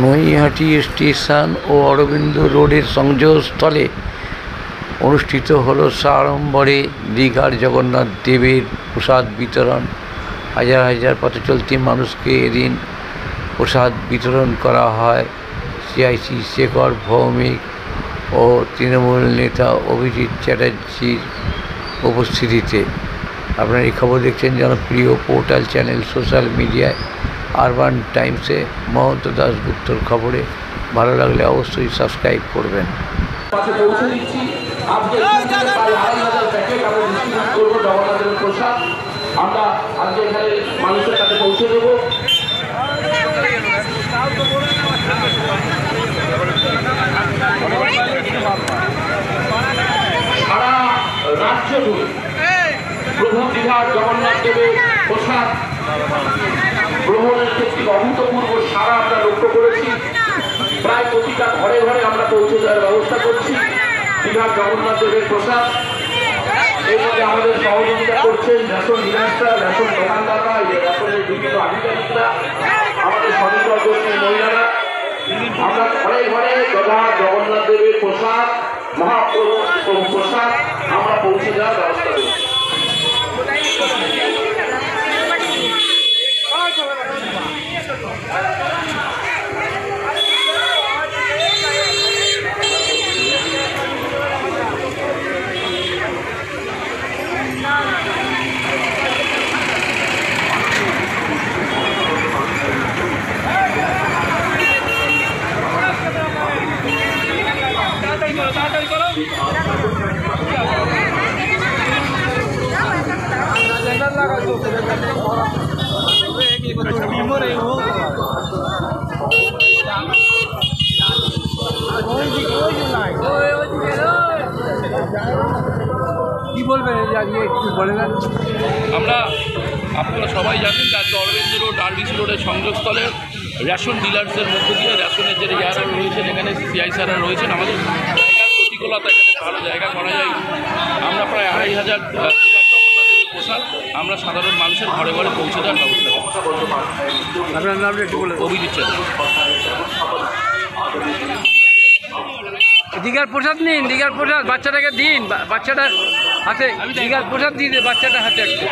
Naihati station ও অরবিন্দ রোডের সংযোগস্থলে অনুষ্ঠিত হল সাড়ম্বরে দীঘার জগন্নাথ দেবের প্রসাদ বিতরণ। হাজার হাজার পথচলতি মানুষকে এদিন প্রসাদ বিতরণ করা হয় সিআইসি শেখর ভৌমিক ও তৃণমূল নেতা অভিজিৎ চ্যাটার্জির উপস্থিতিতে। আপনারা এই খবর দেখছেন জনপ্রিয় পোর্টাল চ্যানেল সোশ্যাল মিডিয়ায় আরবান টাইমসে মহন্ত দাশগুপ্তর খবরে। ভালো লাগলে অবশ্যই সাবস্ক্রাইব করবেন। আমরা আজকে এখানে মানুষের কাছে পৌঁছে দেব। সারা রাজ্য জুড়ে প্রভু দীঘার জগন্নাথ দেবের প্রসাদ গ্রহণের ক্ষেত্রে অভূতপূর্ব সারা আমরা লক্ষ্য করেছি। প্রায় প্রতিটা ঘরে ঘরে আমরা পৌঁছে দেওয়ার ব্যবস্থা করছি দীঘার জগন্নাথ দেবের প্রসাদ। এই মধ্যে আমাদের সহযোগিতা করছেন রেশন ডিলার্সরা, রেশন দোকানদাররা, রেশনের বিভিন্ন আধিকারিকরা, আমাদের স্বনির্ভর গোষ্ঠীর মহিলারা। আমরা ঘরে ঘরে জগন্নাথ দেবের প্রসাদ, মহাপ্রভু প্রসাদ আমরা পৌঁছে দেওয়ার ব্যবস্থা করছি। কি বলবেন একটু বলে দেন। আপনারা সবাই জানেন যে আজকে অরবিন্দ রোড আরবিসি রোডের সংযোগস্থলে রেশন ডিলার্সের মধ্য দিয়ে রেশনের যে যারা রয়েছেন এখানে সিআইসাররা রয়েছেন, আমাদের জায়গার প্রতিকূলতা এখানে ভালো জায়গা করা যায়। আমরা প্রায় 2500 জগন্নাথের প্রসাদ আমরা সাধারণ মানুষের ঘরে ঘরে পৌঁছে দেওয়ার ব্যবস্থা করছি। আপনার নামটা একটু বলে। অভিজিৎ চ্যাটার্জি। দীঘার প্রসাদ নিন, দীঘার প্রসাদ বাচ্চাটাকে দিন, বাচ্চাটার হাতে দীঘার প্রসাদ দিয়ে দে বাচ্চাটার হাতে একটু।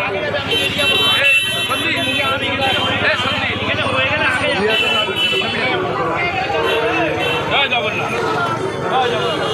জয় জগন্নাথ, জয় জগন্নাথ।